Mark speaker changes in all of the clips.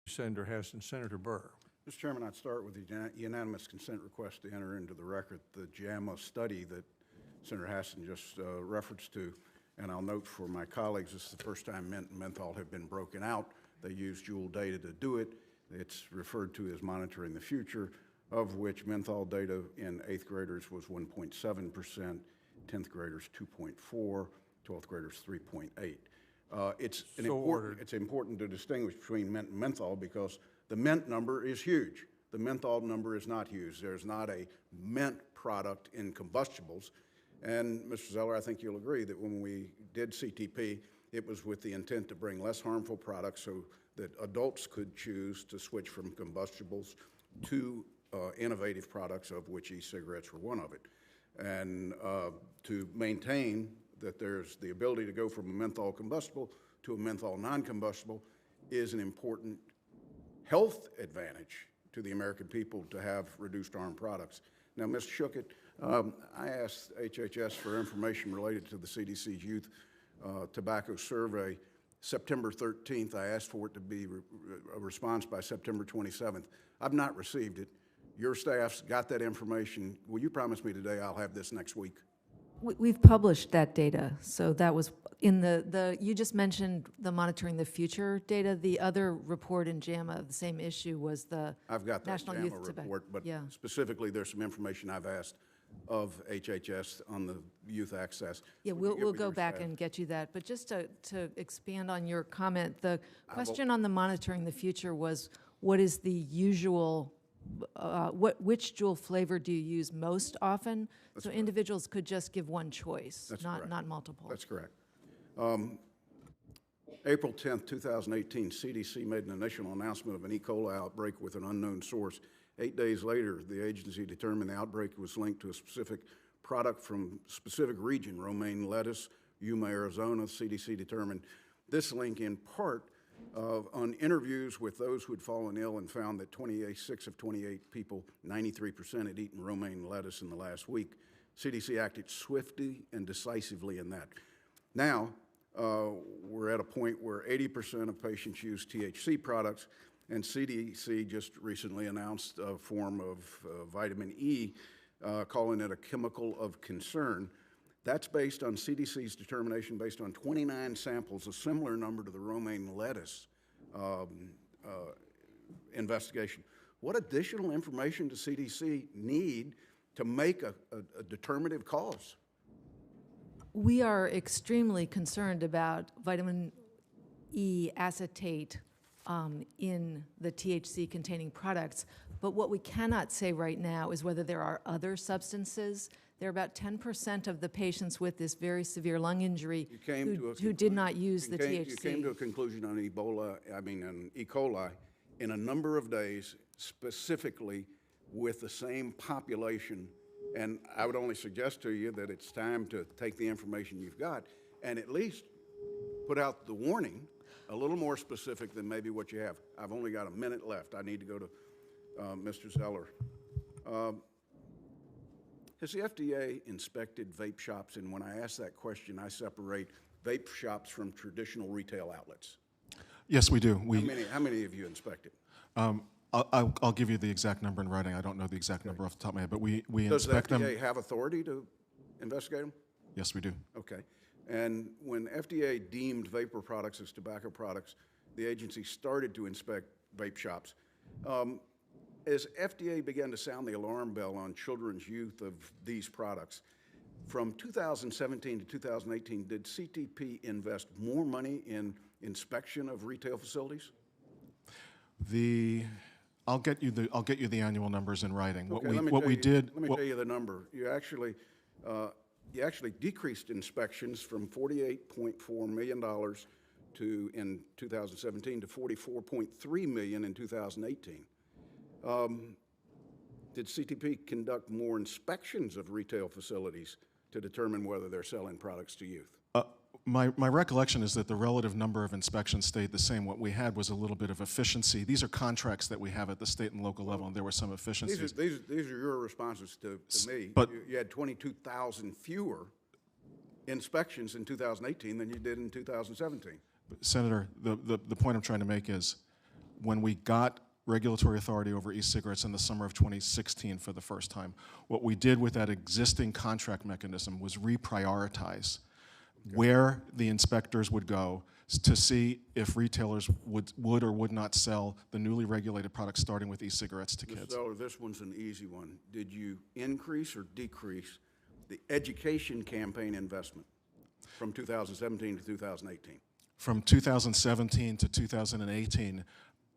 Speaker 1: Senator Hess and Senator Burr.
Speaker 2: Mr. Chairman, I'd start with the unanimous consent request to enter into the record the JAMA study that Senator Hassan just referenced to. And I'll note for my colleagues, this is the first time mint and menthol have been broken out. They use Juul data to do it. It's referred to as monitoring the future, of which menthol data in 8th graders was 1.7%, 10th graders 2.4%, 12th graders 3.8%. It's important to distinguish between mint and menthol because the mint number is huge. The menthol number is not huge. There's not a mint product in combustibles. And Mr. Zeller, I think you'll agree that when we did CTP, it was with the intent to bring less harmful products so that adults could choose to switch from combustibles to innovative products, of which e-cigarettes were one of it. And to maintain that there's the ability to go from a menthol combustible to a menthol non-combustible is an important health advantage to the American people to have reduced harm products. Now, Mr. Schuchat, I asked HHS for information related to the CDC's youth tobacco survey. September 13th, I asked for it to be a response by September 27th. I've not received it. Your staff's got that information. Will you promise me today I'll have this next week?
Speaker 3: We've published that data, so that was in the you just mentioned the monitoring the future data. The other report in JAMA of the same issue was the
Speaker 2: I've got that
Speaker 3: National
Speaker 2: JAMA
Speaker 3: Youth
Speaker 2: report, but
Speaker 3: yeah.
Speaker 2: specifically there's some information I've asked of HHS on the youth access.
Speaker 3: Yeah, we'll go back and get you that. But just to expand on your comment, the question on the monitoring the future was, what is the usual which Juul flavor do you use most often?
Speaker 2: That's
Speaker 3: so
Speaker 2: correct.
Speaker 3: Individuals could just give one choice,
Speaker 2: That's
Speaker 3: not
Speaker 2: correct.
Speaker 3: multiple.
Speaker 2: That's correct. April 10th, 2018, CDC made an initial announcement of an E. coli outbreak with an unknown source. 8 days later, the agency determined the outbreak was linked to a specific product from a specific region, romaine lettuce, Yuma, Arizona. CDC determined this link in part on interviews with those who had fallen ill and found that 26 of 28 people, 93%, had eaten romaine lettuce in the last week. CDC acted swiftly and decisively in that. Now, we're at a point where 80% of patients use THC products, and CDC just recently announced a form of vitamin E, calling it a chemical of concern. That's based on CDC's determination based on 29 samples, a similar number to the romaine lettuce investigation. What additional information does CDC need to make a determinative cause?
Speaker 3: We are extremely concerned about vitamin E acetate in the THC-containing products, but what we cannot say right now is whether there are other substances. There are about 10% of the patients with this very severe lung injury who did not use the THC.
Speaker 2: You came to a conclusion on E. coli in a number of days, specifically with the same population. And I would only suggest to you that it's time to take the information you've got and at least put out the warning a little more specific than maybe what you have. I've only got a minute left. I need to go to Mr. Zeller. Has the FDA inspected vape shops? And when I ask that question, I separate vape shops from traditional retail outlets.
Speaker 4: Yes, we do.
Speaker 2: How many have you inspected?
Speaker 4: I'll give you the exact number in writing. I don't know the exact number off the top of my head, but we inspect them.
Speaker 2: Does the FDA have authority to investigate them?
Speaker 4: Yes, we do.
Speaker 2: Okay. And when FDA deemed vapor products as tobacco products, the agency started to inspect vape shops. As FDA began to sound the alarm bell on children's use of these products, from 2017 to 2018, did CTP invest more money in inspection of retail facilities?
Speaker 4: I'll get you the annual numbers in writing.
Speaker 2: Okay,
Speaker 4: Let me
Speaker 2: tell you the number. You actually decreased inspections from $48.4 million in 2017 to $44.3 million in 2018. Did CTP conduct more inspections of retail facilities to determine whether they're selling products to youth?
Speaker 4: My recollection is that the relative number of inspections stayed the same. What we had was a little bit of efficiency. These are contracts that we have at the state and local level, and there were some efficiencies.
Speaker 2: These are your responses to me.
Speaker 4: But
Speaker 2: you had 22,000 fewer inspections in 2018 than you did in 2017.
Speaker 4: Senator, the point I'm trying to make is when we got regulatory authority over e-cigarettes in the summer of 2016 for the first time, what we did with that existing contract mechanism was reprioritize where the inspectors would go to see if retailers would or would not sell the newly regulated products, starting with e-cigarettes to kids.
Speaker 2: Mr. Zeller, this one's an easy one. Did you increase or decrease the education campaign investment from 2017 to 2018?
Speaker 4: From 2017 to 2018,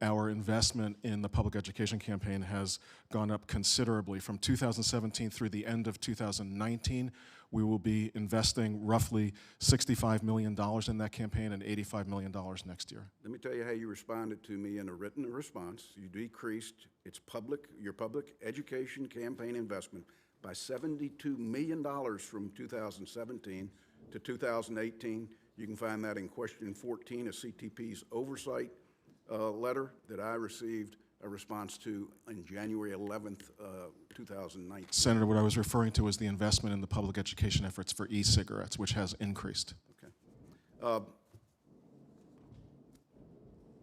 Speaker 4: our investment in the public education campaign has gone up considerably. From 2017 through the end of 2019, we will be investing roughly $65 million in that campaign and $85 million next year.
Speaker 2: Let me tell you how you responded to me in a written response. You decreased your public education campaign investment by $72 million from 2017 to 2018. You can find that in question 14 of CTP's oversight letter that I received a response to on January 11th, 2019.
Speaker 4: Senator, what I was referring to is the investment in the public education efforts for e-cigarettes, which has increased.
Speaker 2: Okay.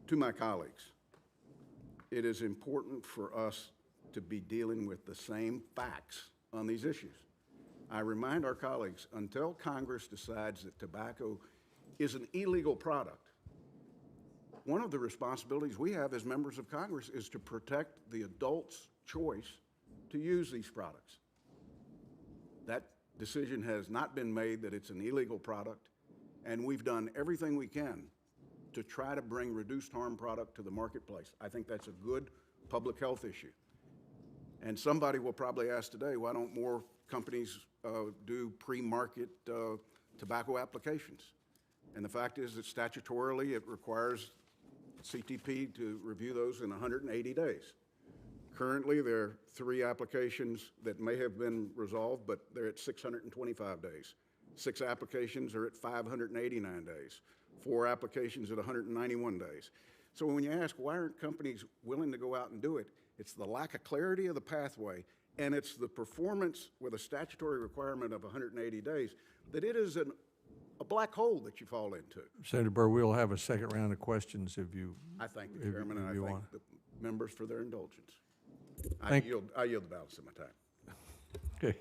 Speaker 2: To my colleagues, it is important for us to be dealing with the same facts on these issues. I remind our colleagues, until Congress decides that tobacco is an illegal product, one of the responsibilities we have as members of Congress is to protect the adult's choice to use these products. That decision has not been made that it's an illegal product, and we've done everything we can to try to bring reduced harm product to the marketplace. I think that's a good public health issue. And somebody will probably ask today, why don't more companies do pre-market tobacco applications? And the fact is that statutorily it requires CTP to review those in 180 days. Currently, there are 3 applications that may have been resolved, but they're at 625 days. 6 applications are at 589 days. 4 applications at 191 days. So when you ask why aren't companies willing to go out and do it, it's the lack of clarity of the pathway, and it's the performance with a statutory requirement of 180 days that it is a black hole that you fall into.
Speaker 1: Senator Burr, we'll have a second round of questions if you.
Speaker 2: I thank the chairman, and I thank the members for their indulgence. I yield the balance of my time.
Speaker 1: Okay.